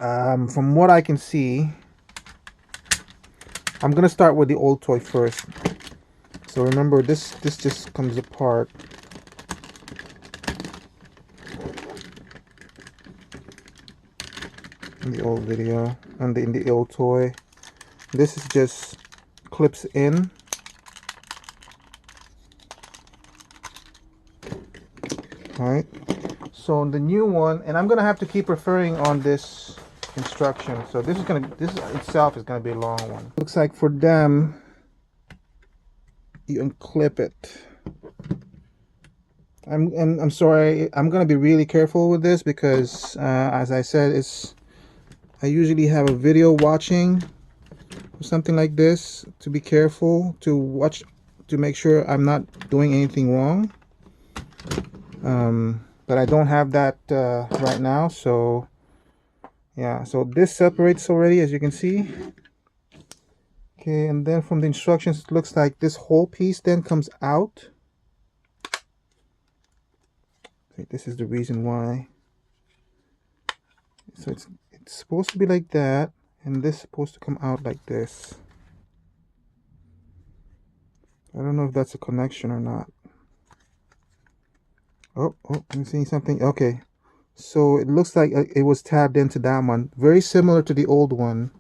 From what I can see, I'm gonna start with the old toy first. So remember, this just comes apart. In the old video and in the old toy, this is just clips in. All right. So the new one, and I'm gonna have to keep referring on this instruction. So this itself is gonna be a long one. Looks like for them, you unclip it. I'm sorry. I'm gonna be really careful with this because, as I said, I usually have a video watching or something like this to be careful to watch to make sure I'm not doing anything wrong. But I don't have that right now, so yeah. So this separates already, as you can see. Okay, and then from the instructions, it looks like this whole piece then comes out. Okay, this is the reason why. So it's supposed to be like that, and this is supposed to come out like this. I don't know if that's a connection or not. Oh, I'm seeing something. Okay, so it looks like it was tabbed into that one. Very similar to the old one.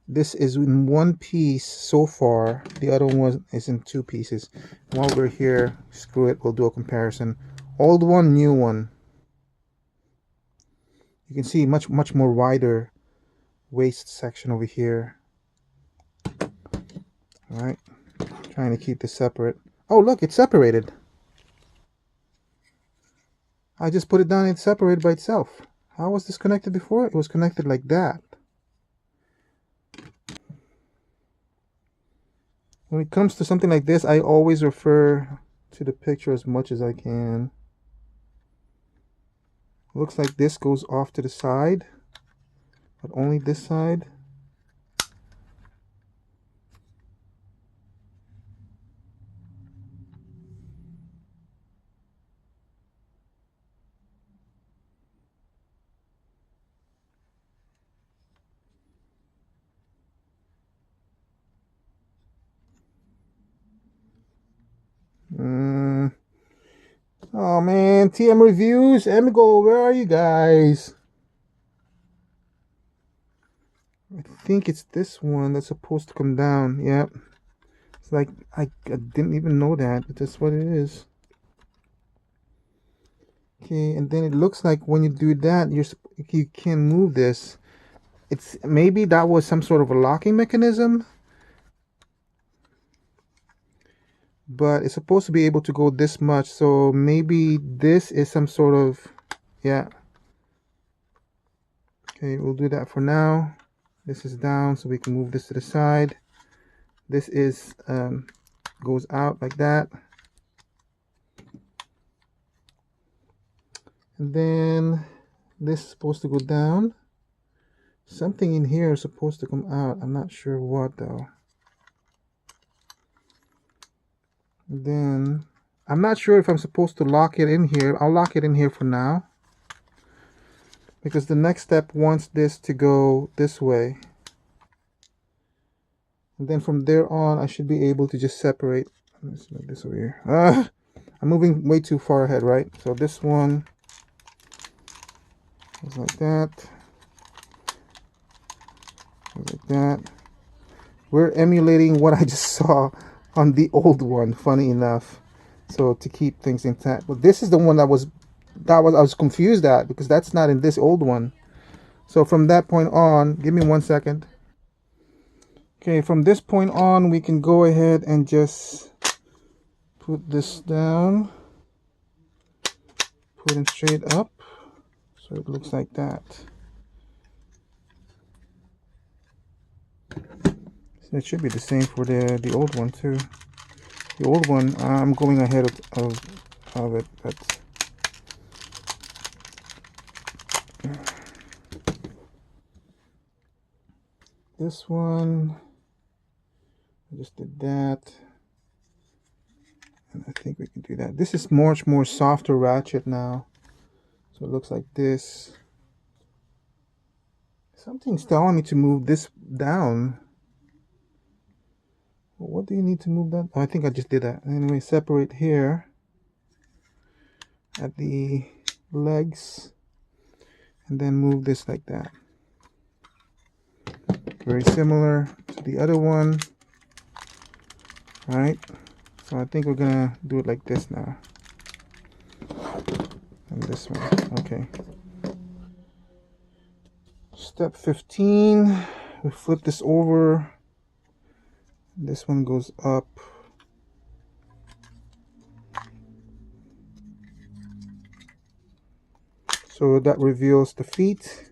This is in one piece so far. The other one is in two pieces. While we're here, screw it, we'll do a comparison. Old one, new one. You can see much more wider waist section over here. All right, trying to keep this separate. Oh, look, it's separated. I just put it down and it's separated by itself. How was this connected before? It was connected like that. When it comes to something like this, I always refer to the picture as much as I can. Looks like this goes off to the side, but only this side. Oh man, TM Reviews, Emigo, where are you guys? I think it's this one that's supposed to come down. Yep. It's like, I didn't even know that, but that's what it is. Okay, and then it looks like when you do that, you can move this. It's maybe that was some sort of a locking mechanism, but it's supposed to be able to go this much. So maybe this is some sort of, yeah. Okay, we'll do that for now. This is down, so we can move this to the side. This is goes out like that. And then this is supposed to go down. Something in here is supposed to come out. I'm not sure what though. And then I'm not sure if I'm supposed to lock it in here. I'll lock it in here for now, because the next step wants this to go this way. And then from there on, I should be able to just separate. Let's move this over here. I'm moving way too far ahead, right? So this one is like that. Like that. We're emulating what I just saw on the old one, funny enough. So to keep things intact. But this is the one I was confused at, because that's not in this old one. So from that point on, give me 1 second. Okay, from this point on, we can go ahead and just put this down. Put it straight up. So it looks like that. So it should be the same for the old one too. The old one, I'm going ahead of it, but this one, I just did that, and I think we can do that. This is much more softer ratchet now, so it looks like this. Something's telling me to move this down. What do you need to move that? Oh, I think I just did that. Anyway, separate here at the legs and then move this like that. Very similar to the other one. All right, so I think we're gonna do it like this now. And this one, okay. Step 15, we flip this over. This one goes up. So that reveals the feet.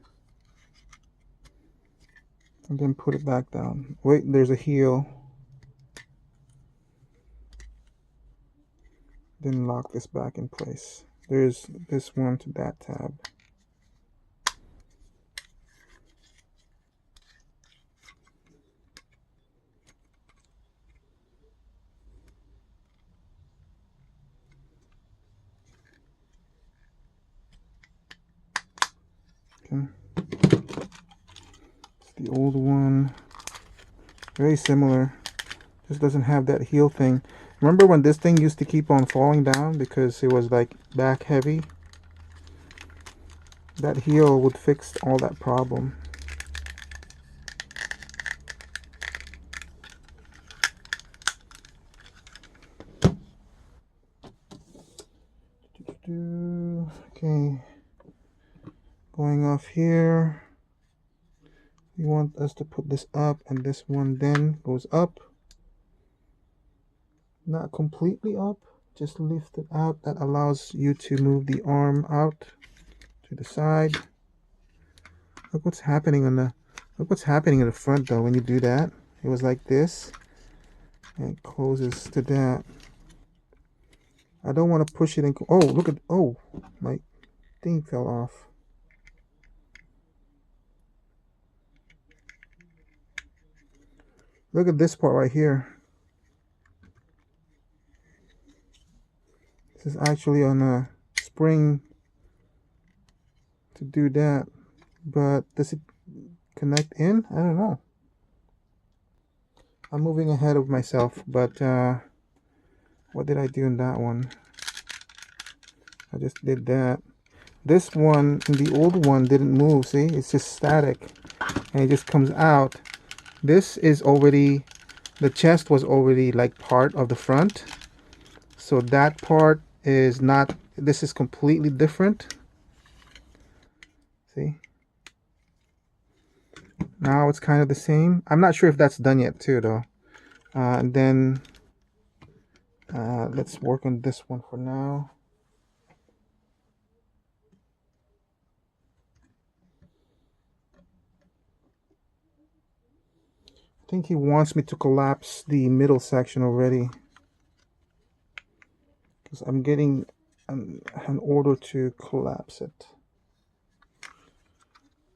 And then put it back down. Wait, there's a heel. Then lock this back in place. There's this one to that tab. Okay. It's the old one. Very similar. Just doesn't have that heel thing. Remember when this thing used to keep on falling down because it was like back heavy? That heel would fix all that problem. Okay, going off here, we want us to put this up, and this one then goes up. Not completely up, just lift it out. That allows you to move the arm out to the side. Look what's happening on the in the front though when you do that. It was like this, and it closes to that. I don't want to push it in. Oh, look at, oh, my thing fell off. Look at this part right here. This is actually on a spring to do that, but does it connect in? I don't know. I'm moving ahead of myself, but what did I do in that one? I just did that. This one, in the old one, didn't move. See, it's just static, and it just comes out. This is already, the chest was already like part of the front, so that part is not, this is completely different. See, now it's kind of the same. I'm not sure if that's done yet too though. And then let's work on this one for now. I think he wants me to collapse the middle section already, because I'm getting an order to collapse it.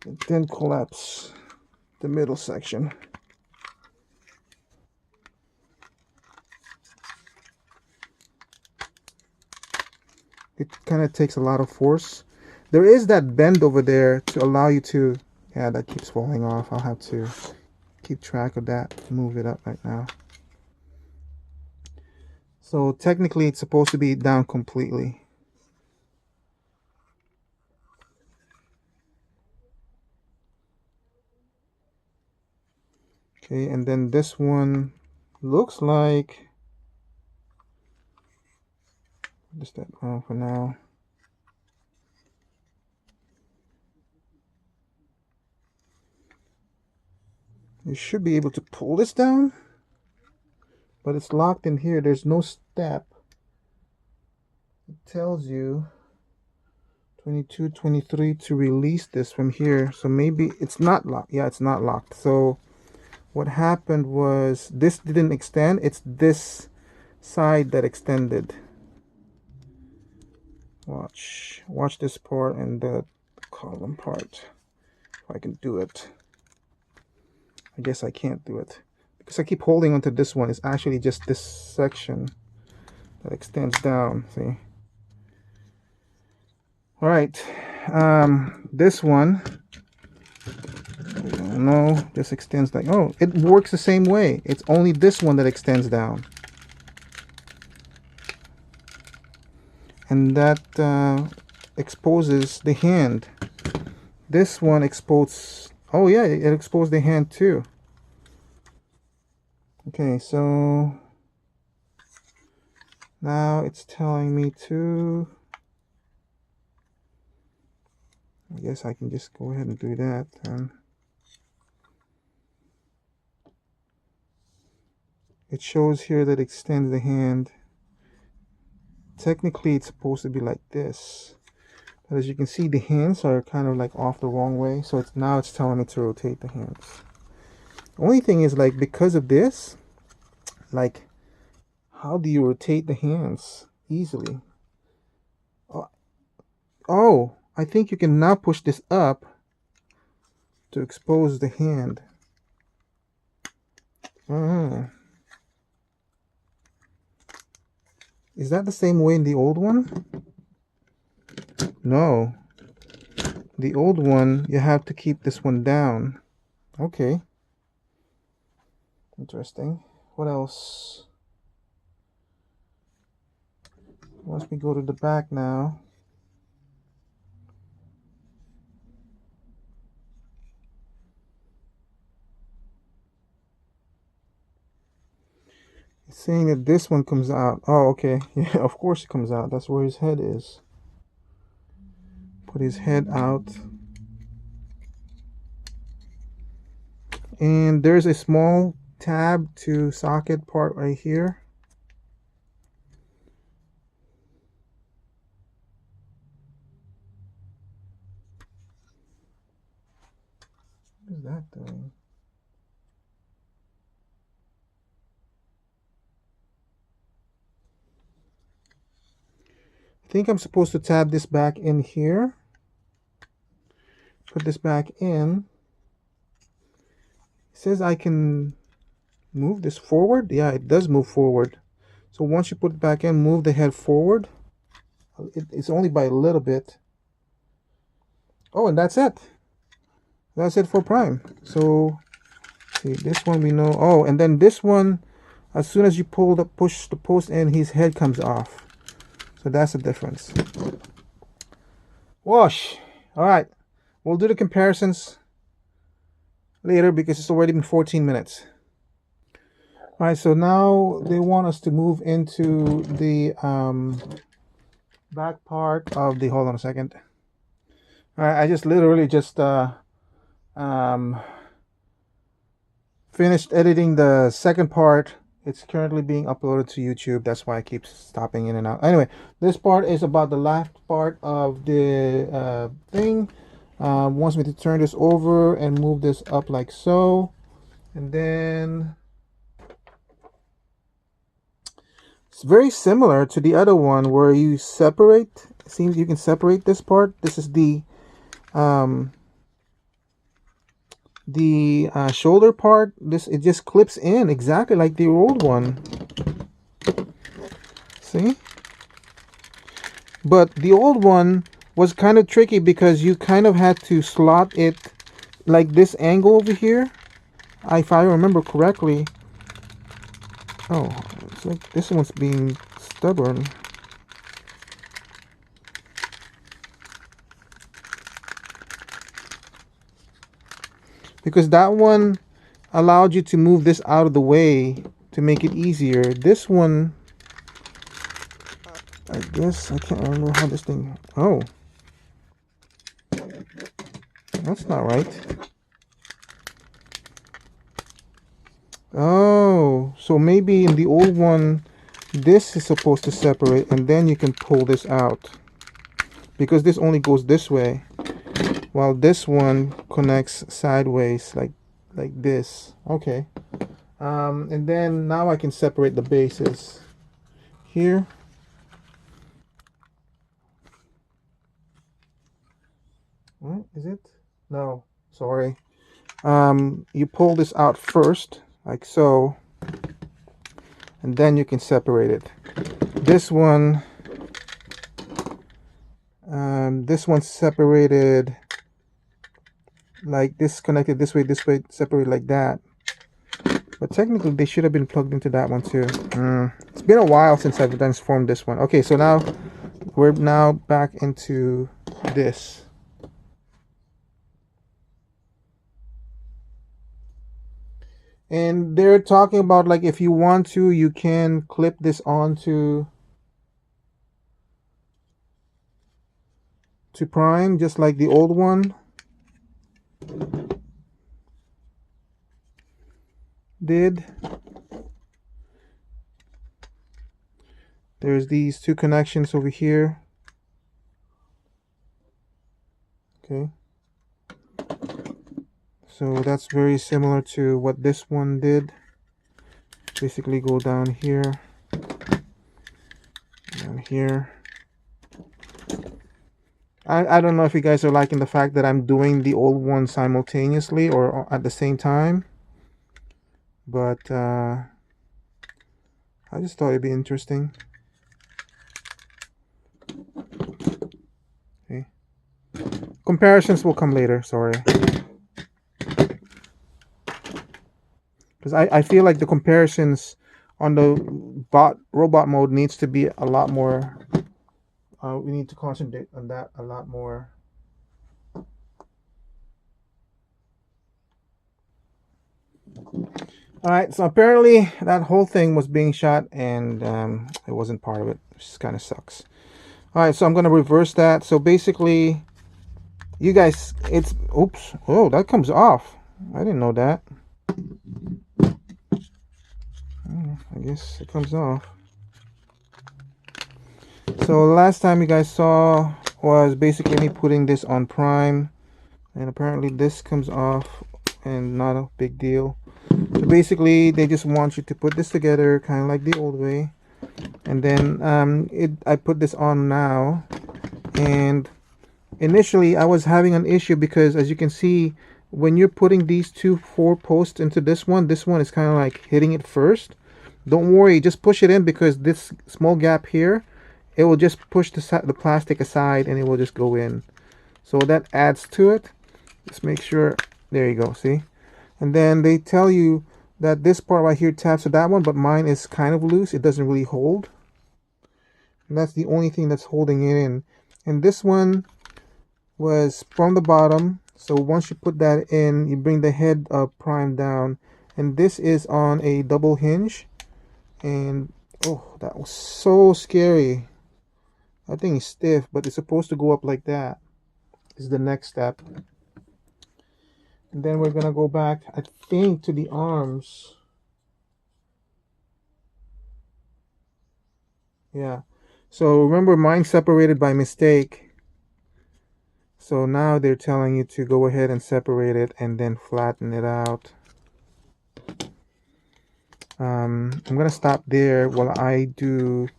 And then collapse the middle section. It kind of takes a lot of force. There is that bend over there to allow you to, yeah, that keeps falling off. I'll have to keep track of that, move it up right now. So technically it's supposed to be down completely. Okay, and then this one looks like, just that for now. You should be able to pull this down, but it's locked in here. There's no step. It tells you 22, 23 to release this from here. So maybe it's not locked. Yeah, it's not locked. So what happened was this didn't extend. It's this side that extended. Watch this part and the column part. If I can do it. I guess I can't do it because I keep holding onto this one. It's actually just this section that extends down. See? All right, this one No, just extends like, oh, it works the same way. It's only this one that extends down. And that exposes the hand. This one exposes, oh yeah, it exposed the hand too. Okay, so now it's telling me to, I guess I can just go ahead and do that then. It shows here that it extends the hand. Technically it's supposed to be like this, but as you can see the hands are kind of like off the wrong way, so it's now it's telling me to rotate the hands. The only thing is, like, because of this, like, how do you rotate the hands easily? Oh, I think you can now push this up to expose the hand. Is that the same way in the old one? No. The old one, you have to keep this one down. Okay. Interesting. What else? Once we go to the back now. It's saying that this one comes out. Oh, okay. Yeah, of course it comes out. That's where his head is. Put his head out. And there's a small tab to socket part right here. What is that doing? I think I'm supposed to tab this back in here. Put this back in. It says I can move this forward. Yeah, it does move forward. So once you put it back in, move the head forward. It's only by a little bit. Oh, and that's it. That's it for Prime. So see, this one we know. Oh, and then this one, as soon as you push the post in, his head comes off. So that's the difference. Wash. All right, we'll do the comparisons later because it's already been 14 minutes. All right, so now they want us to move into the back part of the, hold on a second. All right, I just literally just finished editing the second part. It's currently being uploaded to YouTube. That's why I keep stopping in and out. Anyway, this part is about the last part of the thing. Wants me to turn this over and move this up like so. And then it's very similar to the other one where you separate. It seems you can separate this part. This is the shoulder part. It just clips in exactly like the old one. See? But the old one was kind of tricky because you kind of had to slot it like this angle over here, if I remember correctly. Oh, it's like this one's being stubborn. Because that one allowed you to move this out of the way to make it easier. This one, I guess, I can't remember how this thing, oh. That's not right. Oh, so maybe in the old one, this is supposed to separate and then you can pull this out. Because this only goes this way. While this one connects sideways like this. Okay. And then now I can separate the bases. Here. What is it? No, sorry. You pull this out first, like so. And then you can separate it. This one's separated like this connected this way, separate like that. But technically, they should have been plugged into that one too. It's been a while since I've transformed this one. Okay, so now we're now back into this. And they're talking about like if you want to, you can clip this onto to Prime, just like the old one did. There's these two connections over here. Okay. So that's very similar to what this one did. Basically go down here, down here. I don't know if you guys are liking the fact that I'm doing the old one simultaneously or at the same time. But I just thought it'd be interesting. Okay. Comparisons will come later, sorry. Because I feel like the comparisons on the robot mode needs to be a lot more. We need to concentrate on that a lot more. All right, so apparently that whole thing was being shot and it wasn't part of it, which kind of sucks. All right, so I'm gonna reverse that. So basically, you guys, it's oops. Oh, that comes off. I didn't know that. I guess it comes off. So last time you guys saw was basically me putting this on Prime, and apparently this comes off and not a big deal. So basically they just want you to put this together kind of like the old way, and then I put this on now. And initially I was having an issue because, as you can see, when you're putting these 4 posts into this one is kind of like hitting it first. Don't worry, just push it in, because this small gap here, it will just push the plastic aside and it will just go in. So that adds to it. Just make sure, there you go, see? And then they tell you that this part right here taps to that one, but mine is kind of loose. It doesn't really hold. And that's the only thing that's holding it in. And this one was from the bottom. So once you put that in, you bring the head of Prime down. And this is on a double hinge. And oh, that was so scary. I think it's stiff, but it's supposed to go up like that. This is the next step. And then we're gonna go back, I think, to the arms. Yeah. So remember, mine separated by mistake. So now they're telling you to go ahead and separate it and then flatten it out. I'm gonna stop there while I do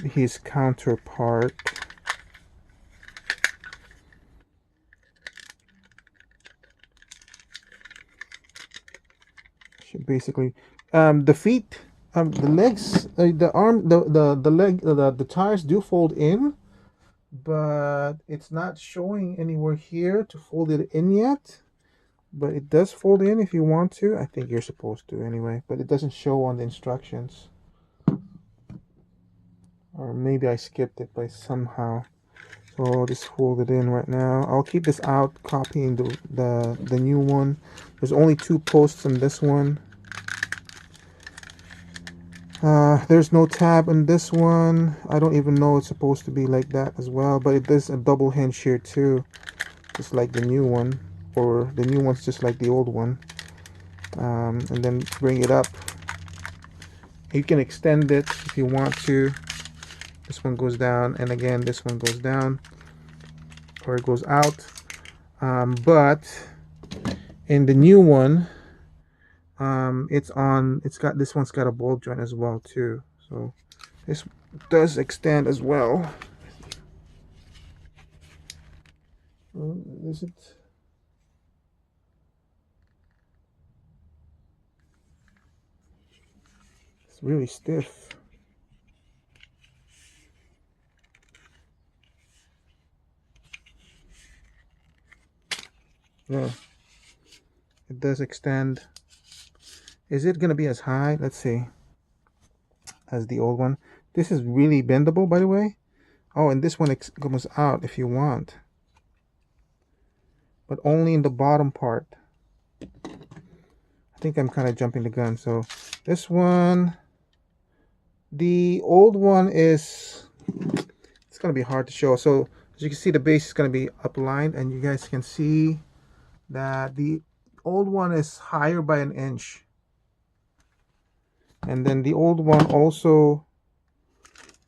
his counterpart. Basically, the feet, the legs, the arm, the leg, the tires do fold in, but it's not showing anywhere here to fold it in yet. But it does fold in if you want to. I think you're supposed to anyway, but it doesn't show on the instructions. Or maybe I skipped it by somehow. So I'll just fold it in right now. I'll keep this out, copying the new one. There's only 2 posts in this one. There's no tab in this one. I don't even know it's supposed to be like that as well, but it is a double hinge here too, just like the new one, or the new one's just like the old one. And then bring it up. You can extend it if you want to. This one goes down, and again this one goes down, or it goes out. But in the new one, it's got, this one's got a ball joint as well too, so this does extend as well. Is it? It's really stiff. Yeah, it does extend. Is it gonna be as high? Let's see. As the old one. This is really bendable, by the way. Oh, and this one comes out if you want, but only in the bottom part. I think I'm kind of jumping the gun. So this one, the old one is, it's gonna be hard to show. So as you can see, the base is gonna be uplined, and you guys can see that the old one is higher by an inch. And then the old one also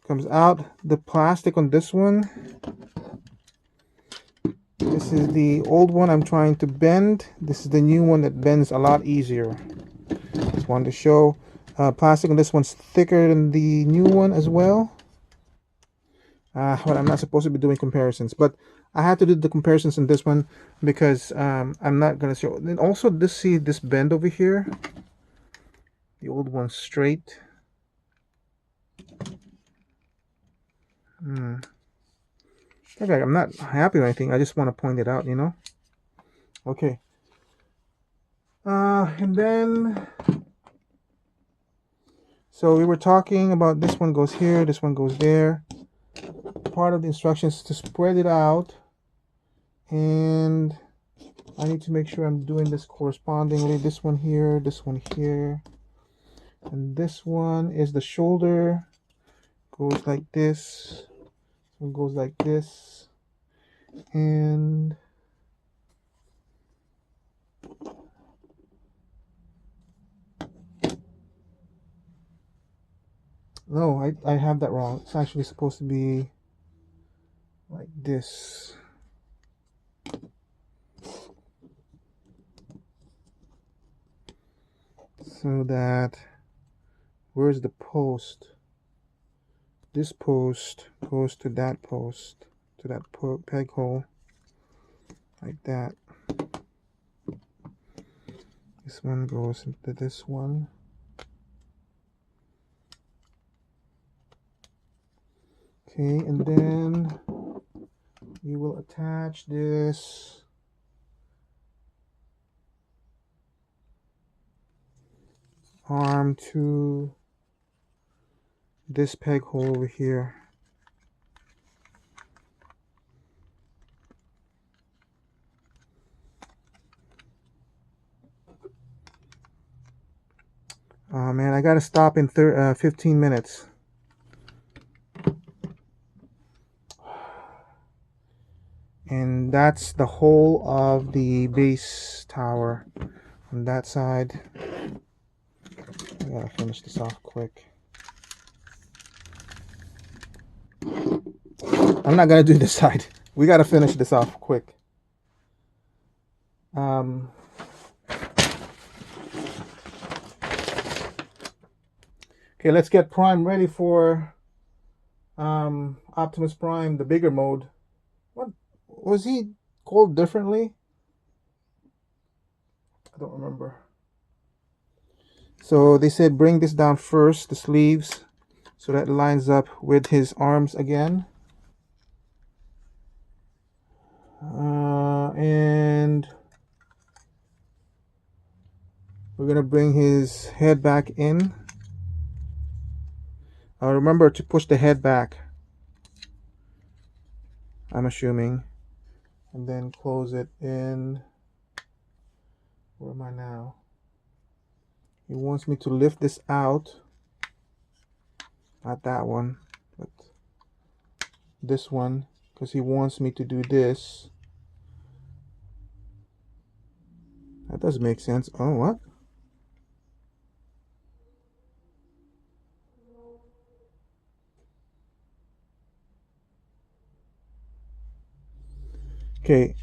comes out. The plastic on this one, this is the old one I'm trying to bend. This is the new one that bends a lot easier. Just wanted to show. Plastic on this one's thicker than the new one as well. But I'm not supposed to be doing comparisons, but I had to do the comparisons in this one because I'm not gonna show. And also, see this bend over here. The old one's straight. Okay, I'm not happy or anything. I just want to point it out, you know. Okay. And then, so we were talking about this one goes here, this one goes there. Part of the instructions is to spread it out, and I need to make sure I'm doing this correspondingly. This one here, and this one is the shoulder. Goes like this. One goes like this, and no, I have that wrong. It's actually supposed to be like this. So that, where's the post? This post goes to that post, to that peg hole, like that. This one goes into this one. Okay, and then you will attach this arm to this peg hole over here. Oh man, I gotta stop in 15 minutes. And that's the whole of the base tower on that side. I gotta finish this off quick. I'm not gonna do this side. We gotta finish this off quick. Okay, let's get Prime ready for Optimus Prime, the bigger mode. What was he called differently? I don't remember. So they said bring this down first, the sleeves, so that lines up with his arms again. And we're gonna bring his head back in. Remember to push the head back, I'm assuming, and then close it in. Where am I now? He wants me to lift this out, not that one, but this one, because he wants me to do this. That does make sense. Oh, what? Okay,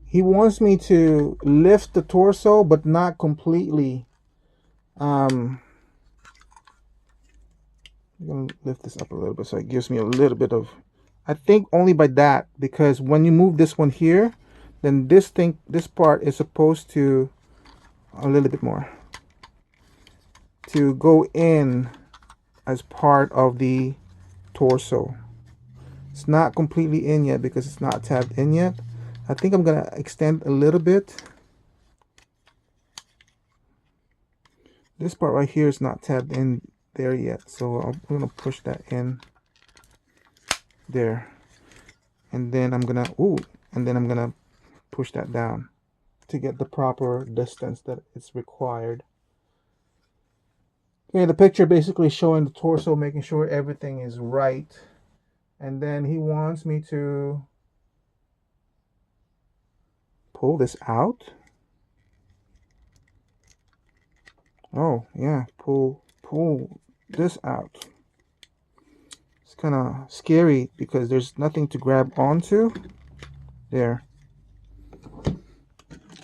he wants me to lift the torso, but not completely. I'm gonna lift this up a little bit so it gives me a little bit of, I think only by that, because when you move this one here, then this part is supposed to, a little bit more, to go in as part of the torso. It's not completely in yet because it's not tabbed in yet. I think I'm gonna extend a little bit. This part right here is not tabbed in there yet, so I'm gonna push that in there, and then I'm gonna push that down to get the proper distance that is required. Okay, the picture basically showing the torso, making sure everything is right, and then he wants me to pull this out. Oh yeah, pull this out. It's kind of scary because there's nothing to grab onto there.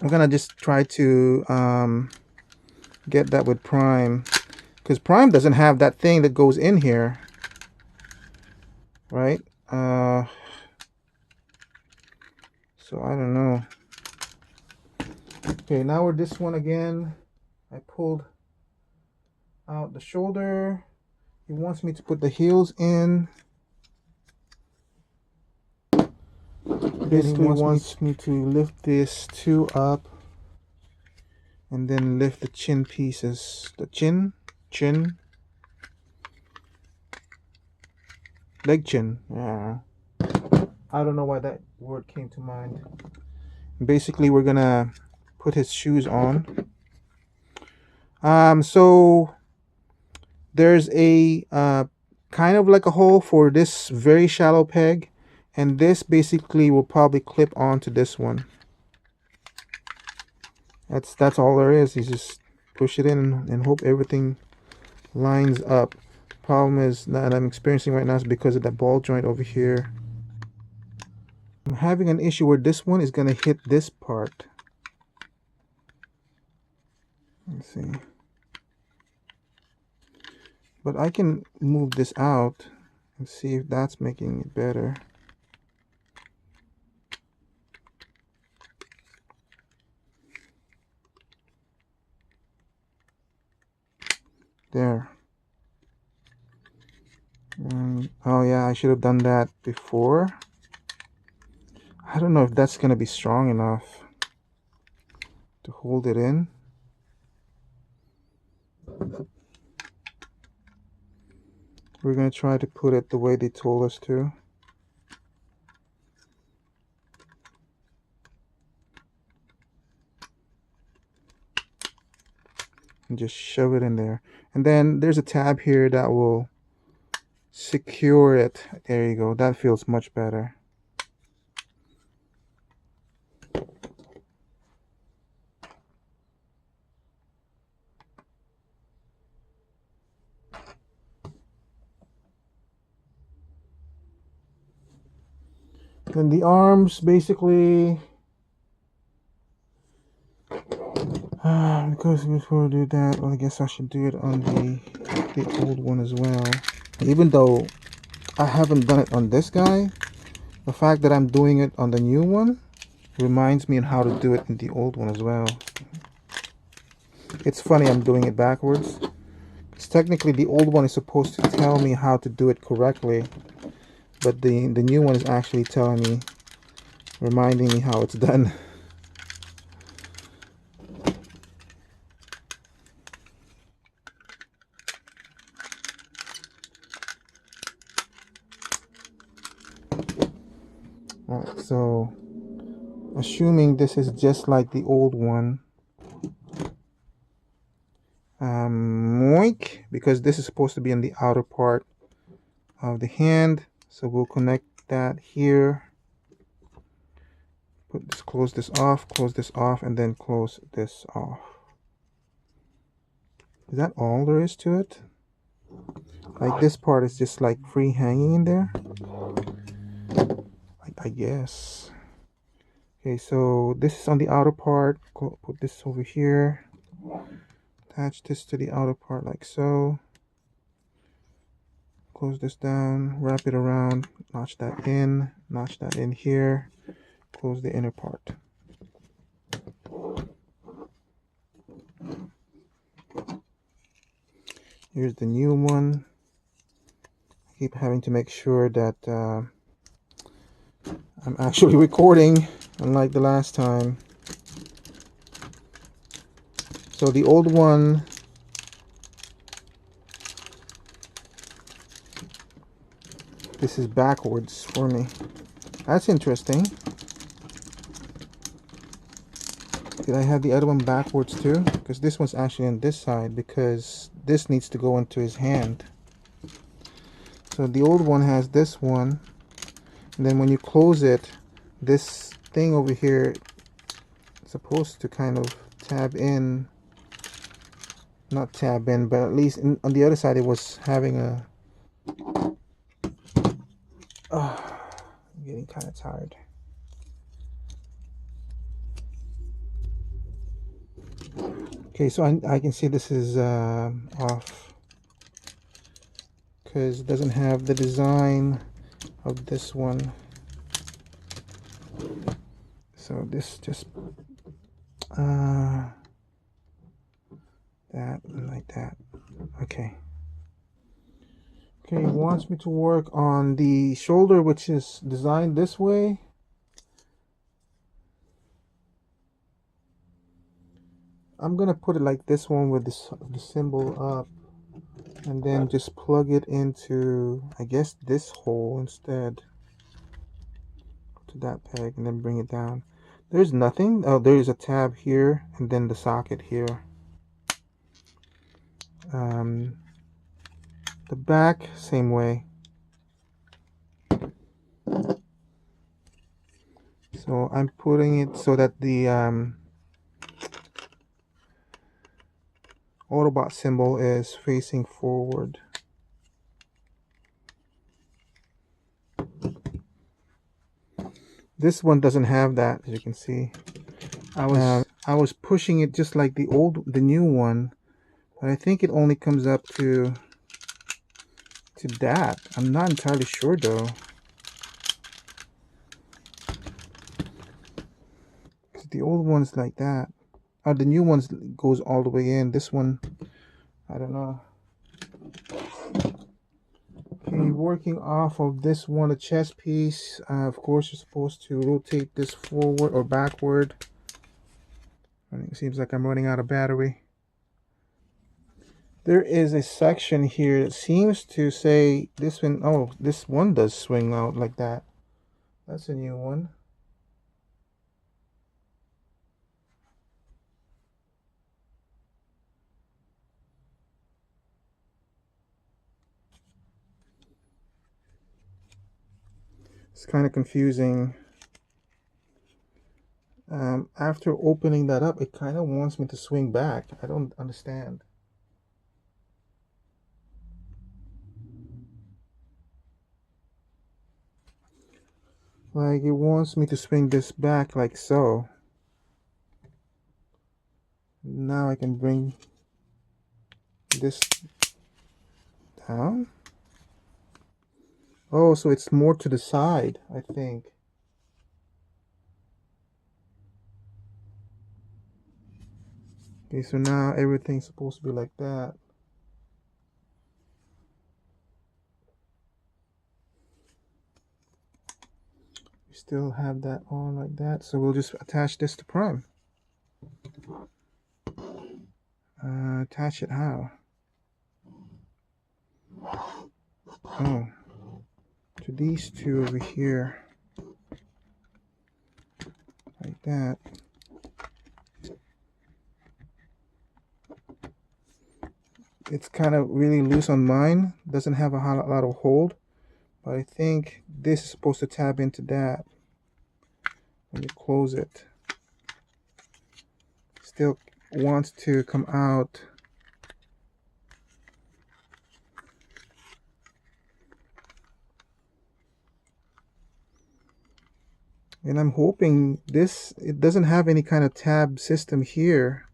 I'm gonna just try to get that with Prime, because Prime doesn't have that thing that goes in here, right? So I don't know. Okay, now we're this one again. I pulled out the shoulder. He wants me to put the heels in. Basically wants me to lift this two up and then lift the chin pieces. The chin, leg chin. Yeah. I don't know why that word came to mind. Basically, we're gonna put his shoes on. So there's a kind of like a hole for this very shallow peg, and this basically will probably clip onto this one. That's all there is. You just push it in and hope everything lines up. Problem is that I'm experiencing right now is because of that ball joint over here. I'm having an issue where this one is gonna hit this part. Let's see. But I can move this out and see if that's making it better. There. Oh yeah, I should have done that before. I don't know if that's gonna be strong enough to hold it in. We're gonna try to put it the way they told us to. And just shove it in there. And then there's a tab here that will secure it. There you go. That feels much better. Then the arms basically, because before I do that, well, I guess I should do it on the old one as well. Even though I haven't done it on this guy, the fact that I'm doing it on the new one reminds me on how to do it in the old one as well. It's funny I'm doing it backwards, because technically the old one is supposed to tell me how to do it correctly, but the new one is actually telling me, reminding me how it's done. Alright, so assuming this is just like the old one, because this is supposed to be on the outer part of the hand, so we'll connect that here. Close this off, and then close this off. Is that all there is to it? Like this part is just like free hanging in there, I guess. Okay, so this is on the outer part. Put this over here. Attach this to the outer part like so. Close this down, wrap it around, notch that in here, close the inner part. Here's the new one. I keep having to make sure that I'm actually recording unlike the last time. So the old one, this is backwards for me. That's interesting. Did I have the other one backwards too? Because this one's actually on this side, because this needs to go into his hand. So the old one has this one, and then when you close it, this thing over here is supposed to kind of tab in. Not tab in, but at least on the other side it was having a... I'm getting kind of tired. Okay, so I can see this is off because it doesn't have the design of this one. So this just that and like that. Okay. Okay, it wants me to work on the shoulder, which is designed this way. I'm gonna put it like this one with this, the symbol up, and then just plug it into, I guess, this hole instead. To that peg and then bring it down. There's nothing. Oh, there's a tab here and then the socket here. The back, same way. So I'm putting it so that the Autobot symbol is facing forward. This one doesn't have that, as you can see. I was pushing it just like the new one, but I think it only comes up to that. I'm not entirely sure though. The old one's like that. The new one goes all the way in. This one, I don't know. Okay, working off of this one, a chest piece. Of course, you're supposed to rotate this forward or backward. It seems like I'm running out of battery. There is a section here that seems to say this one. Oh, this one does swing out like that. That's a new one. It's kind of confusing. After opening that up, it kind of wants me to swing back. I don't understand. Like, it wants me to swing this back like so. Now I can bring this down. Oh, so it's more to the side, I think. Okay, so now everything's supposed to be like that. We still have that on like that, so we'll just attach this to Prime. Attach it how? Oh, to these two over here. Like that. It's kind of really loose on mine. Doesn't have a lot of hold. But I think this is supposed to tab into that when you close it. Still wants to come out. And I'm hoping it doesn't have any kind of tab system here.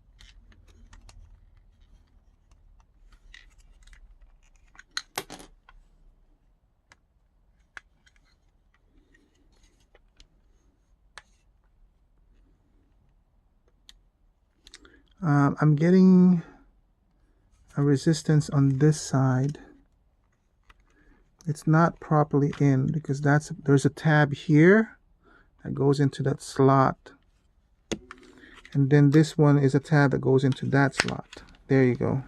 I'm getting a resistance on this side. It's not properly in because there's a tab here, that goes into that slot. And then this one is a tab that goes into that slot. There you go.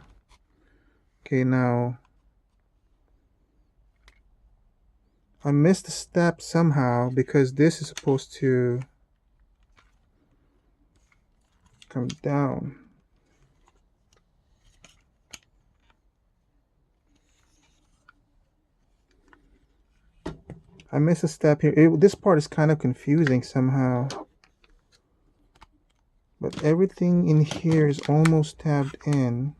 Okay, now I missed a step somehow because this is supposed to come down. I missed a step here. This part is kind of confusing somehow. But everything in here is almost tabbed in.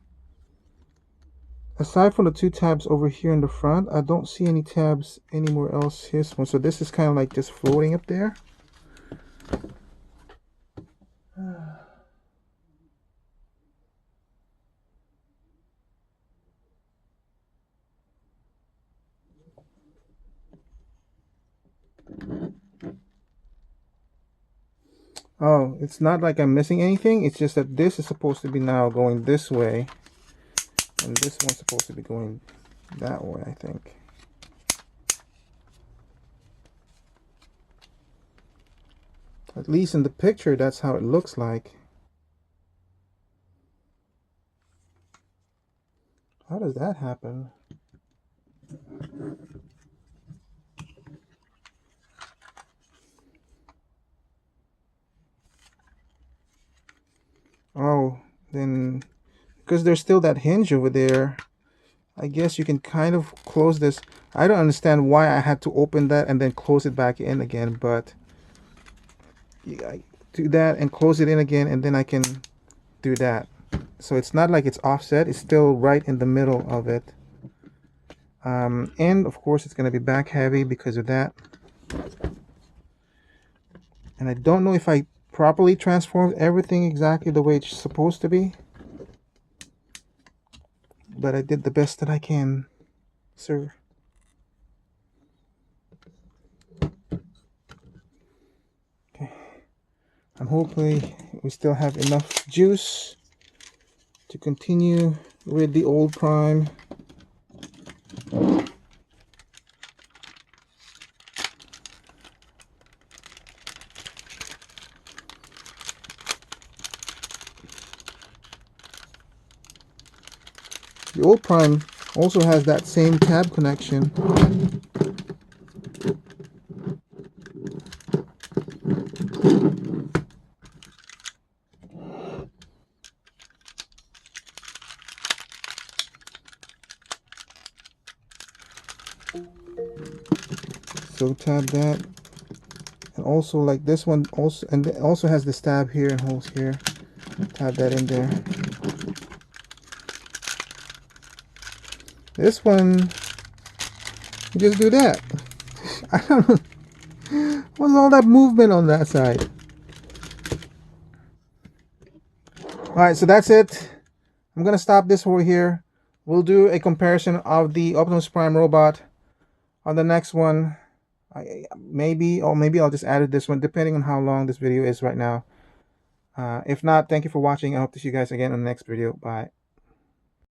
Aside from the two tabs over here in the front, I don't see any tabs anywhere else here. So this is kind of like just floating up there. Oh, it's not like I'm missing anything. It's just that this is supposed to be now going this way. And this one's supposed to be going that way, I think. At least in the picture, that's how it looks like. How does that happen? Oh, then because there's still that hinge over there, I guess you can kind of close this. I don't understand why I had to open that and then close it back in again, but I do that and close it in again, and then I can do that. So it's not like it's offset, it's still right in the middle of it. And of course it's going to be back heavy because of that. And I don't know if I properly transformed everything exactly the way it's supposed to be, but I did the best that I can, sir. Okay, I'm hoping we still have enough juice to continue with the old prime. The old prime also has that same tab connection. So tab that, and also like this one also, and it also has this tab here and holes here. Tab that in there. This one, you just do that. I don't know. What's all that movement on that side? Alright, so that's it. I'm gonna stop this over here. We'll do a comparison of the Optimus Prime robot on the next one. Maybe I'll just add this one depending on how long this video is right now. If not, thank you for watching. I hope to see you guys again in the next video. Bye.